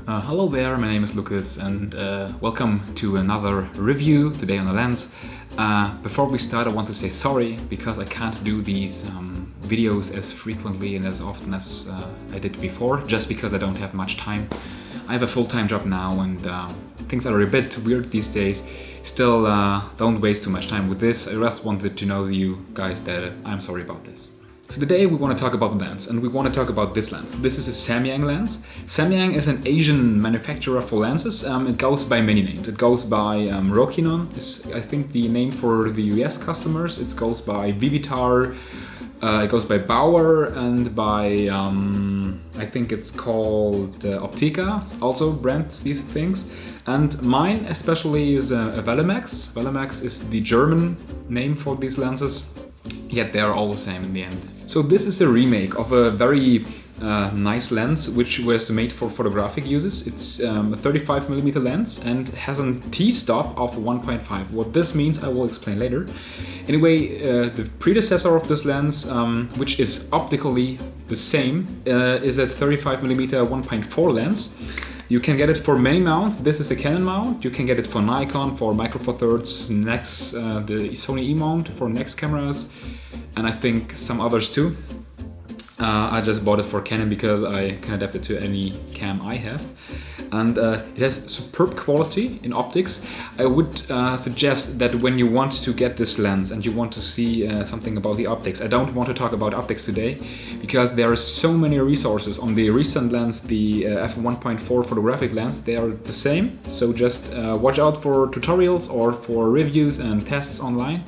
Hello there, my name is Lucas and welcome to another review today on the lens. Before we start, I want to say sorry because I can't do these videos as frequently and as often as I did before, just because I don't have much time. I have a full-time job now and things are a bit weird these days. Still, don't waste too much time with this. I just wanted to know you guys that I'm sorry about this. So today we want to talk about the lens, and we want to talk about this lens. This is a Samyang lens. Samyang is an Asian manufacturer for lenses. It goes by many names. It goes by Rokinon, is I think the name for the US customers. It goes by Vivitar, it goes by Bauer, and by I think it's called Optica, also brands these things. And mine especially is a Walimex. Walimex is the German name for these lenses, yet they are all the same in the end. So this is a remake of a very nice lens which was made for photographic uses. It's a 35mm lens and has a T-stop of 1.5. What this means I will explain later. Anyway, the predecessor of this lens, which is optically the same, is a 35mm 1.4 lens. You can get it for many mounts. This is a Canon mount. You can get it for Nikon, for Micro Four Thirds, Nex, the Sony E mount for Nex cameras, and I think some others too. I just bought it for Canon because I can adapt it to any cam I have. And it has superb quality in optics. I would suggest that when you want to get this lens and you want to see something about the optics, I don't want to talk about optics today because there are so many resources on the recent lens, the f1.4 photographic lens. They are the same, so just watch out for tutorials or for reviews and tests online.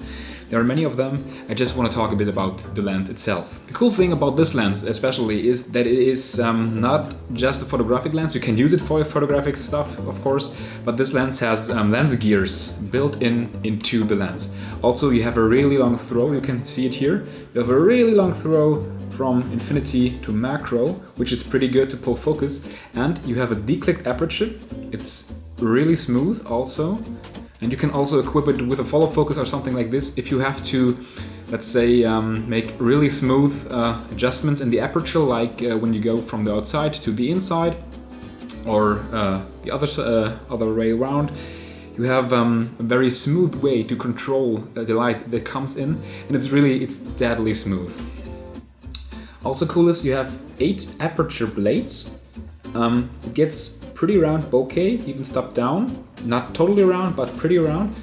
There are many of them. I just want to talk a bit about the lens itself. The cool thing about this lens especially is that it is not just a photographic lens. You can use it for photographic stuff, of course, but this lens has lens gears built into the lens. Also, you have a really long throw. You can see it here. You have a really long throw from infinity to macro, which is pretty good to pull focus. And you have a declicked aperture. It's really smooth also. And you can also equip it with a follow focus or something like this if you have to, let's say, make really smooth adjustments in the aperture, like when you go from the outside to the inside, or the other way around. You have a very smooth way to control the light that comes in, and it's deadly smooth. Also cool is you have 8 aperture blades. It gets pretty round bokeh, even stop down. Not totally round, but pretty round.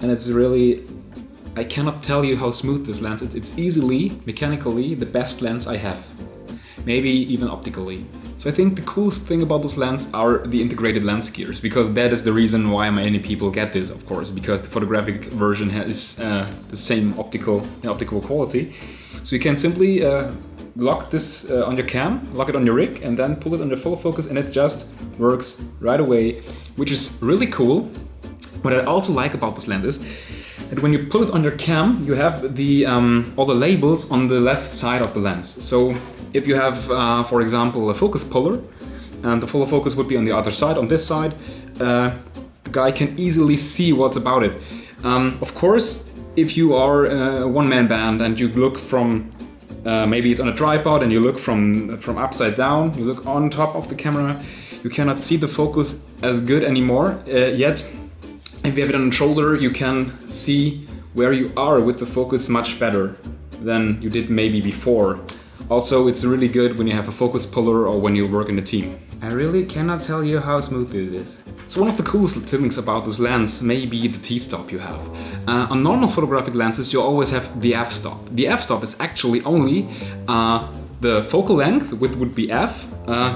And it's really, I cannot tell you how smooth this lens is. It's easily, mechanically, the best lens I have. Maybe even optically. So I think the coolest thing about this lens are the integrated lens gears, because that is the reason why many people get this, of course, because the photographic version has the same optical quality. So you can simply lock this on your cam, lock it on your rig, and then pull it under full focus, and it just works right away, which is really cool. What I also like about this lens is that when you pull it on your cam, you have the all the labels on the left side of the lens. So if you have, for example, a focus puller, and the full focus would be on the other side, on this side, the guy can easily see what's about it. Of course, if you are a one-man band and you look from maybe it's on a tripod and you look from upside down, you look on top of the camera, you cannot see the focus as good anymore, yet if you have it on the shoulder you can see where you are with the focus much better than you did maybe before. Also, it's really good when you have a focus puller or when you work in a team. I really cannot tell you how smooth this is. So one of the coolest things about this lens may be the T-stop you have. On normal photographic lenses you always have the f-stop. The f-stop is actually only the focal length, which would be f,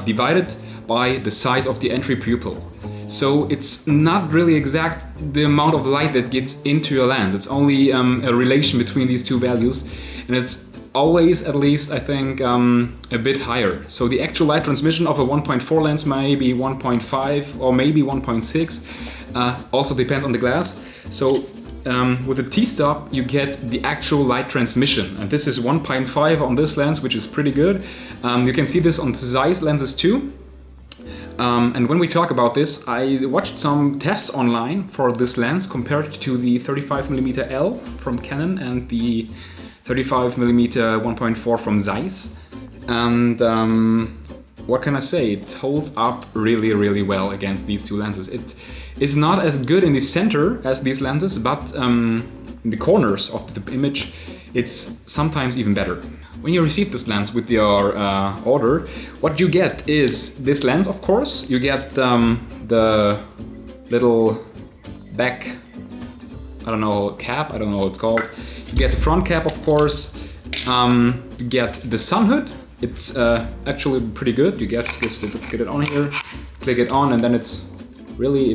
divided by the size of the entry pupil. So it's not really exact the amount of light that gets into your lens. It's only a relation between these two values, and it's always, at least I think, a bit higher. So the actual light transmission of a 1.4 lens may be 1.5 or maybe 1.6. Also depends on the glass. So with the T-stop you get the actual light transmission, and this is 1.5 on this lens, which is pretty good. You can see this on Zeiss lenses too. And when we talk about this, I watched some tests online for this lens compared to the 35mm L from Canon and the 35mm 1.4 from Zeiss. And what can I say? It holds up really, really well against these two lenses. It is not as good in the center as these lenses, but in the corners of the image, it's sometimes even better. When you receive this lens with your order, what you get is this lens, of course. You get the little back, I don't know, cap, I don't know what it's called. You get the front cap, of course. You get the sun hood. It's actually pretty good. You get just to get it on here, click it on, and then it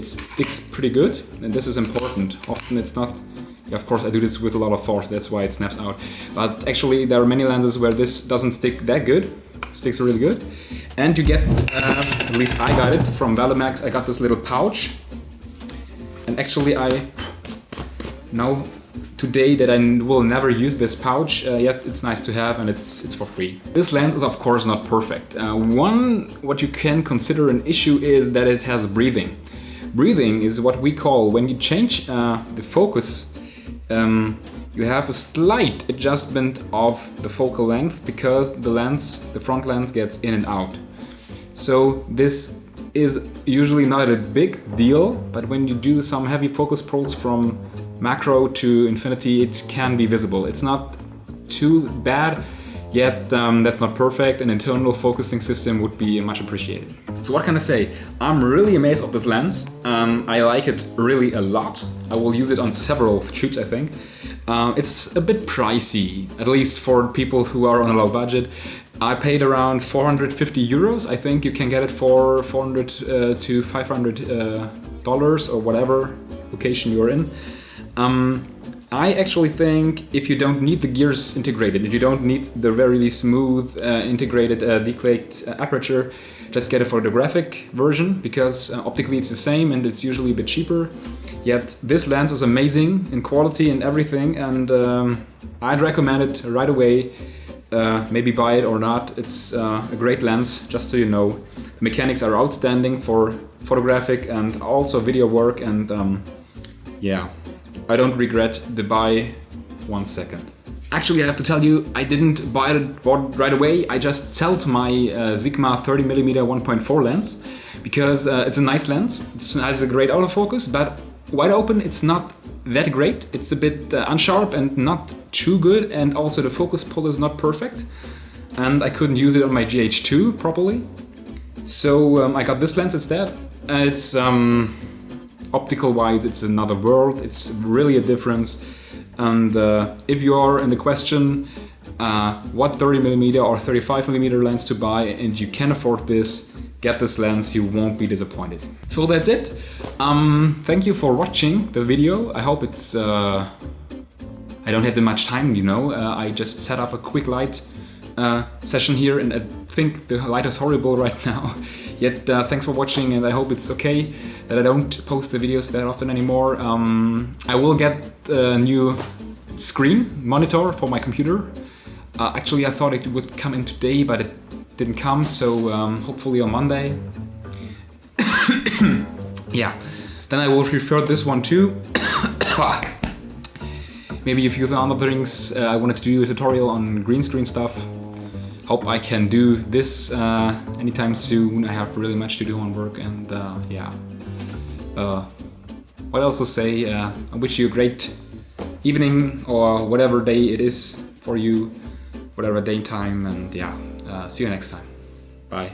sticks pretty good. And this is important. Often it's not. Yeah, of course, I do this with a lot of force. That's why it snaps out. But actually, there are many lenses where this doesn't stick that good. It sticks really good. And you get, at least I got it from Walimex. I got this little pouch. And actually, I know today that I will never use this pouch, yet it's nice to have, and it's for free. This lens is of course not perfect. What you can consider an issue is that it has breathing. Breathing is what we call, when you change the focus, you have a slight adjustment of the focal length because the front lens gets in and out. So this is usually not a big deal, but when you do some heavy focus pulls from macro to infinity, it can be visible. It's not too bad, yet that's not perfect. An internal focusing system would be much appreciated. So what can I say? I'm really amazed of this lens. I like it really a lot. I will use it on several shoots, I think. It's a bit pricey, at least for people who are on a low budget. I paid around 450 euros. I think you can get it for 400 to 500 dollars or whatever location you're in. I actually think if you don't need the gears integrated, if you don't need the very smooth integrated declayed aperture, just get a photographic version, because optically it's the same and it's usually a bit cheaper. Yet this lens is amazing in quality and everything, and I'd recommend it right away. Maybe buy it or not. It's a great lens, just so you know. The mechanics are outstanding for photographic and also video work, and yeah. I don't regret the buy 1 second. Actually, I have to tell you, I didn't buy it right away. I just sold my Sigma 30mm 1.4 lens because it's a nice lens. It has a great autofocus, but wide open it's not that great. It's a bit unsharp and not too good, and also the focus pull is not perfect. And I couldn't use it on my GH2 properly. So I got this lens instead. It's optical wise, it's another world. It's really a difference. And if you are in the question what 30mm or 35mm lens to buy and you can afford this, get this lens, you won't be disappointed. So that's it. Thank you for watching the video. I hope it's I don't have that much time, you know. I just set up a quick light session here, and I think the light is horrible right now. Yet thanks for watching, and I hope it's okay that I don't post the videos that often anymore. I will get a new screen monitor for my computer. Actually, I thought it would come in today, but it didn't come, so hopefully on Monday. Yeah, then I will refer this one too. Maybe a few other things. I wanted to do a tutorial on green screen stuff. Hope I can do this anytime soon. I have really much to do on work, and yeah. What else to say? I wish you a great evening or whatever day it is for you, whatever daytime, and yeah. See you next time. Bye.